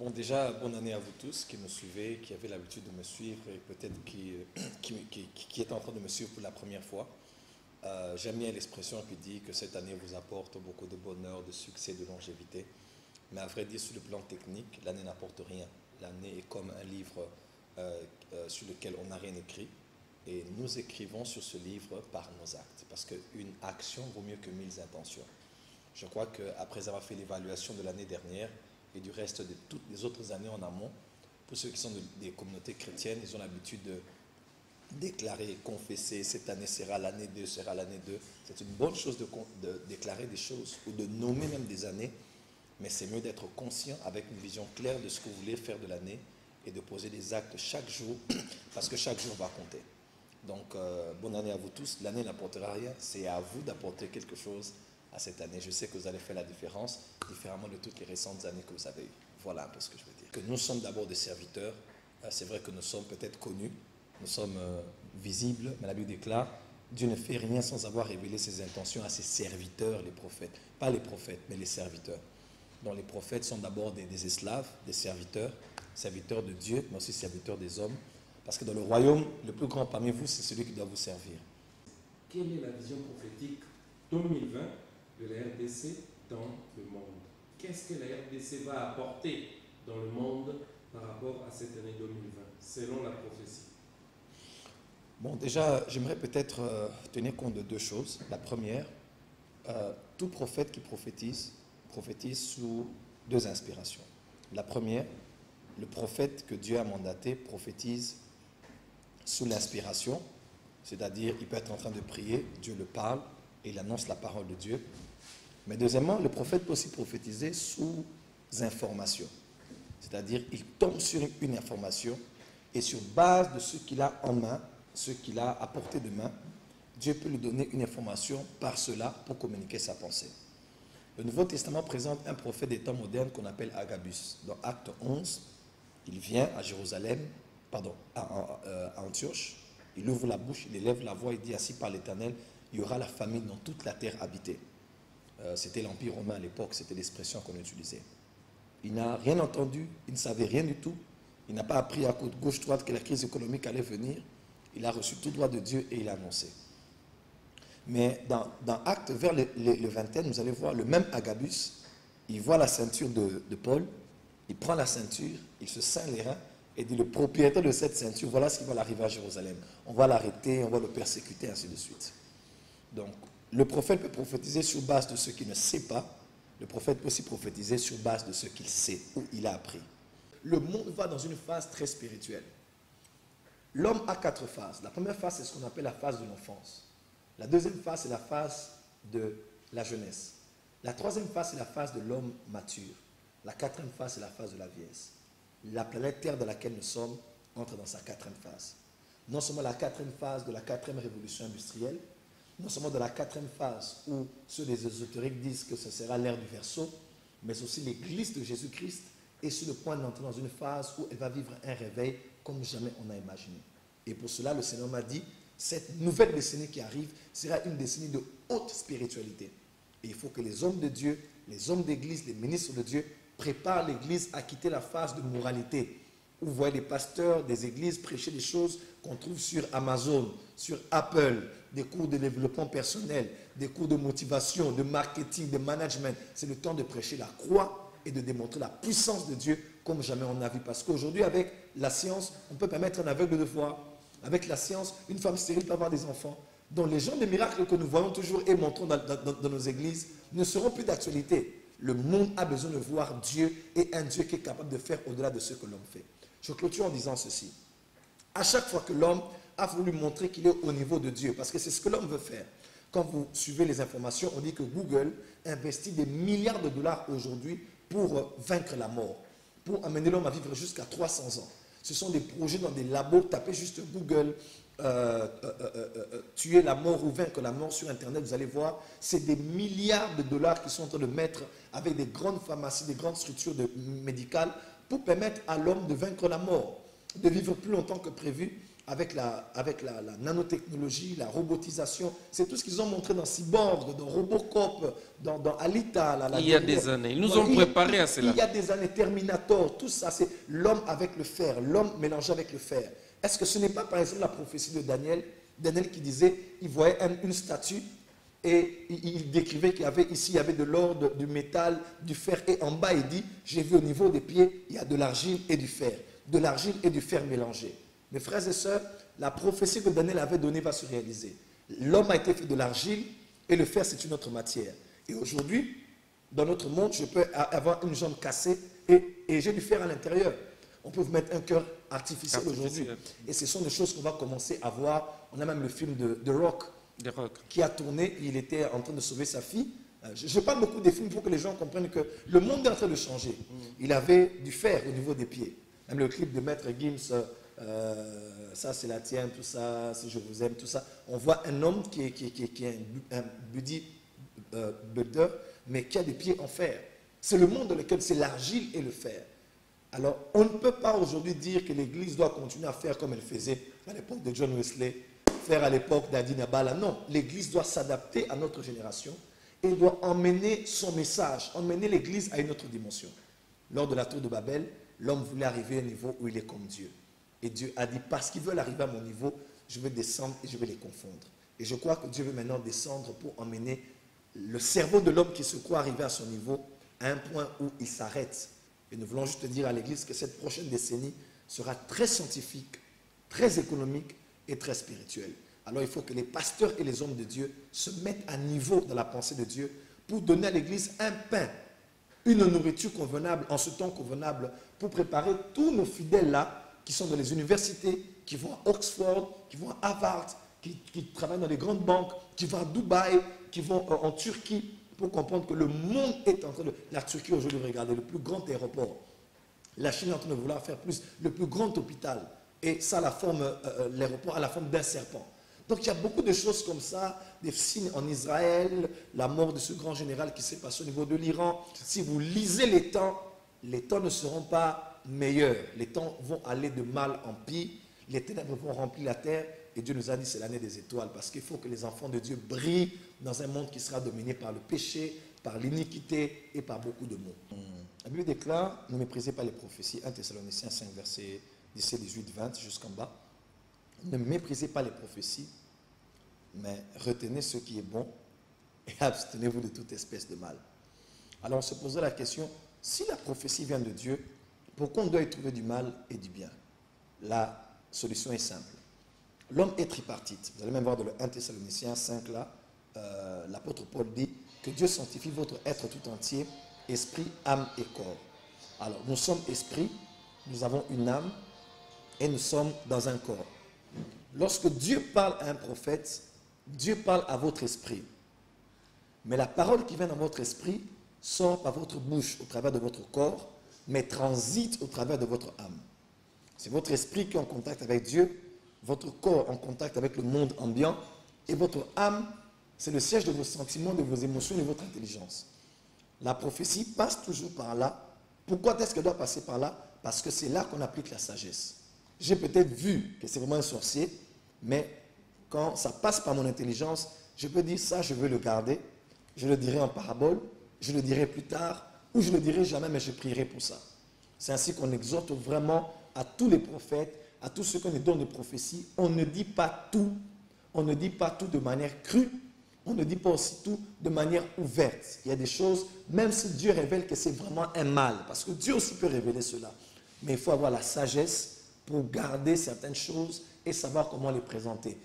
Bon, déjà, bonne année à vous tous qui me suivez, qui avez l'habitude de me suivre et peut-être qui est en train de me suivre pour la première fois. J'aime bien l'expression qui dit que cette année vous apporte beaucoup de bonheur, de succès, de longévité. Mais à vrai dire, sur le plan technique, l'année n'apporte rien. L'année est comme un livre sur lequel on n'a rien écrit. Et nous écrivons sur ce livre par nos actes. Parce qu'une action vaut mieux que 1000 intentions. Je crois qu'après avoir fait l'évaluation de l'année dernière et du reste de toutes les autres années en amont, pour ceux qui sont des communautés chrétiennes, ils ont l'habitude de déclarer, confesser, cette année sera l'année 2, sera l'année 2. C'est une bonne chose de déclarer des choses ou de nommer même des années, mais c'est mieux d'être conscient avec une vision claire de ce que vous voulez faire de l'année et de poser des actes chaque jour, parce que chaque jour va compter. Donc, bonne année à vous tous. L'année n'apportera rien, c'est à vous d'apporter quelque chose à cette année. Je sais que vous allez faire la différence, différemment de toutes les récentes années que vous avez eues. Voilà un peu ce que je veux dire. Que nous sommes d'abord des serviteurs. C'est vrai que nous sommes peut-être connus, nous sommes visibles, mais la Bible déclare, Dieu ne fait rien sans avoir révélé ses intentions à ses serviteurs, les prophètes. Pas les prophètes, mais les serviteurs. Donc les prophètes sont d'abord des esclaves, des serviteurs, serviteurs de Dieu, mais aussi serviteurs des hommes. Parce que dans le royaume, le plus grand parmi vous, c'est celui qui doit vous servir. Quelle est la vision prophétique 2020 de la RDC dans le monde? Qu'est-ce que la RDC va apporter dans le monde par rapport à cette année 2020, selon la prophétie? Bon, déjà, j'aimerais peut-être tenir compte de deux choses. La première, tout prophète qui prophétise sous deux inspirations. La première, le prophète que Dieu a mandaté prophétise sous l'inspiration, c'est-à-dire il peut être en train de prier, Dieu le parle et il annonce la parole de Dieu. Mais deuxièmement, le prophète peut aussi prophétiser sous information, c'est-à-dire il tombe sur une information et sur base de ce qu'il a en main, ce qu'il a à portée de main, Dieu peut lui donner une information par cela pour communiquer sa pensée. Le Nouveau Testament présente un prophète des temps modernes qu'on appelle Agabus. Dans Acte 11, il vient à Jérusalem, à Antioche, il ouvre la bouche, il élève la voix, il dit ainsi par l'Éternel, il y aura la famine dans toute la terre habitée. C'était l'Empire romain à l'époque, c'était l'expression qu'on utilisait. Il n'a rien entendu, il ne savait rien du tout, il n'a pas appris à côté gauche-droite que la crise économique allait venir, il a reçu tout droit de Dieu et il a annoncé. Mais dans Actes, vers le vingtaine, vous allez voir le même Agabus, il voit la ceinture de Paul, il prend la ceinture, il se ceint les reins et dit le propriétaire de cette ceinture, voilà ce qui va l'arriver à Jérusalem. On va l'arrêter, on va le persécuter, ainsi de suite. Donc, le prophète peut prophétiser sur base de ce qu'il ne sait pas. Le prophète peut aussi prophétiser sur base de ce qu'il sait ou il a appris. Le monde va dans une phase très spirituelle. L'homme a 4 phases. La première phase, c'est ce qu'on appelle la phase de l'enfance. La deuxième phase, c'est la phase de la jeunesse. La troisième phase, c'est la phase de l'homme mature. La quatrième phase, c'est la phase de la vieillesse. La planète Terre dans laquelle nous sommes entre dans sa quatrième phase. Non seulement la quatrième phase de la quatrième révolution industrielle, non seulement dans la quatrième phase où ceux des ésotériques disent que ce sera l'ère du Verseau, mais aussi l'Église de Jésus-Christ est sur le point d'entrer dans une phase où elle va vivre un réveil comme jamais on a imaginé. Et pour cela, le Seigneur m'a dit, cette nouvelle décennie qui arrive sera une décennie de haute spiritualité. Et il faut que les hommes de Dieu, les hommes d'église, les ministres de Dieu préparent l'église à quitter la phase de moralité, où vous voyez les pasteurs des églises prêcher des choses qu'on trouve sur Amazon, sur Apple, des cours de développement personnel, des cours de motivation, de marketing, de management. C'est le temps de prêcher la croix et de démontrer la puissance de Dieu comme jamais on a vu. Parce qu'aujourd'hui, avec la science, on peut permettre un aveugle de voir. Avec la science, une femme stérile peut avoir des enfants. Donc les gens des miracles que nous voyons toujours et montrons dans nos églises ne seront plus d'actualité. Le monde a besoin de voir Dieu et un Dieu qui est capable de faire au-delà de ce que l'homme fait. Je clôture en disant ceci. À chaque fois que l'homme a voulu montrer qu'il est au niveau de Dieu, parce que c'est ce que l'homme veut faire. Quand vous suivez les informations, on dit que Google investit des milliards de dollars aujourd'hui pour vaincre la mort, pour amener l'homme à vivre jusqu'à 300 ans. Ce sont des projets dans des labos, tapez juste Google, tuer la mort ou vaincre la mort sur Internet, vous allez voir, c'est des milliards de dollars qu'ils sont en train de mettre avec des grandes pharmacies, des grandes structures médicales pour permettre à l'homme de vaincre la mort, de vivre plus longtemps que prévu avec la nanotechnologie, la robotisation. C'est tout ce qu'ils ont montré dans Cyborg, dans Robocop, dans Alita. Il y a des années. Ils nous ont préparés à cela. Il y a des années, Terminator, tout ça, c'est l'homme avec le fer, l'homme mélangé avec le fer. Est-ce que ce n'est pas, par exemple, la prophétie de Daniel qui disait, il voyait une statue et il décrivait qu'il y avait ici, il y avait de l'or, du métal, du fer. Et en bas, il dit, j'ai vu au niveau des pieds, il y a de l'argile et du fer. De l'argile et du fer mélangés. Mes frères et sœurs, la prophétie que Daniel avait donnée va se réaliser. L'homme a été fait de l'argile et le fer, c'est une autre matière. Et aujourd'hui, dans notre monde, je peux avoir une jambe cassée et j'ai du fer à l'intérieur. On peut vous mettre un cœur artificiel aujourd'hui. Et ce sont des choses qu'on va commencer à voir. On a même le film de Rock qui a tourné. Il était en train de sauver sa fille. Je parle beaucoup des films pour que les gens comprennent que le monde est en train de changer. Il avait du fer au niveau des pieds. Même le clip de Maître Gims, ça c'est la tienne, tout ça, si je vous aime, tout ça. On voit un homme qui est un bodybuilder, mais qui a des pieds en fer. C'est le monde dans lequel c'est l'argile et le fer. Alors, on ne peut pas aujourd'hui dire que l'Église doit continuer à faire comme elle faisait à l'époque de John Wesley, faire à l'époque d'Adi Nabala. Non, l'Église doit s'adapter à notre génération et doit emmener son message, emmener l'Église à une autre dimension. Lors de la tour de Babel, l'homme voulait arriver à un niveau où il est comme Dieu. Et Dieu a dit, parce qu'ils veulent arriver à mon niveau, je vais descendre et je vais les confondre. Et je crois que Dieu veut maintenant descendre pour emmener le cerveau de l'homme qui se croit arriver à son niveau à un point où il s'arrête. Et nous voulons juste dire à l'Église que cette prochaine décennie sera très scientifique, très économique et très spirituelle. Alors il faut que les pasteurs et les hommes de Dieu se mettent à niveau dans la pensée de Dieu pour donner à l'Église un pain, une nourriture convenable, en ce temps convenable, pour préparer tous nos fidèles là, qui sont dans les universités, qui vont à Oxford, qui vont à Harvard, qui travaillent dans les grandes banques, qui vont à Dubaï, qui vont en Turquie, pour comprendre que le monde est en train de... La Turquie aujourd'hui, regardez, le plus grand aéroport. La Chine est en train de vouloir faire plus, le plus grand hôpital. Et ça, l'aéroport a la forme d'un serpent. Donc il y a beaucoup de choses comme ça, des signes en Israël, la mort de ce grand général qui s'est passé au niveau de l'Iran. Si vous lisez les temps ne seront pas meilleurs. Les temps vont aller de mal en pire. Les ténèbres vont remplir la terre. Et Dieu nous a dit c'est l'année des étoiles. Parce qu'il faut que les enfants de Dieu brillent dans un monde qui sera dominé par le péché, par l'iniquité et par beaucoup de maux. La Bible déclare, ne méprisez pas les prophéties. 1 Thessaloniciens 5, versets 17, 18, 20 jusqu'en bas. Ne méprisez pas les prophéties, mais retenez ce qui est bon et abstenez-vous de toute espèce de mal. Alors on se posera la question, si la prophétie vient de Dieu, pourquoi on doit y trouver du mal et du bien? La solution est simple. L'homme est tripartite. Vous allez même voir dans le 1 Thessaloniciens 5 là, l'apôtre Paul dit que Dieu sanctifie votre être tout entier, esprit, âme et corps. Alors nous sommes esprit, nous avons une âme et nous sommes dans un corps. Lorsque Dieu parle à un prophète, Dieu parle à votre esprit. Mais la parole qui vient dans votre esprit sort par votre bouche au travers de votre corps, mais transite au travers de votre âme. C'est votre esprit qui est en contact avec Dieu, votre corps en contact avec le monde ambiant, et votre âme, c'est le siège de vos sentiments, de vos émotions et de votre intelligence. La prophétie passe toujours par là. Pourquoi est-ce qu'elle doit passer par là? Parce que c'est là qu'on applique la sagesse. J'ai peut-être vu que c'est vraiment un sorcier, mais quand ça passe par mon intelligence, je peux dire ça, je veux le garder, je le dirai en parabole, je le dirai plus tard, ou je le dirai jamais, mais je prierai pour ça. C'est ainsi qu'on exhorte vraiment à tous les prophètes, à tous ceux qui ont des dons de prophétie. On ne dit pas tout, on ne dit pas tout de manière crue, on ne dit pas aussi tout de manière ouverte. Il y a des choses, même si Dieu révèle que c'est vraiment un mal, parce que Dieu aussi peut révéler cela, mais il faut avoir la sagesse pour garder certaines choses et savoir comment les présenter.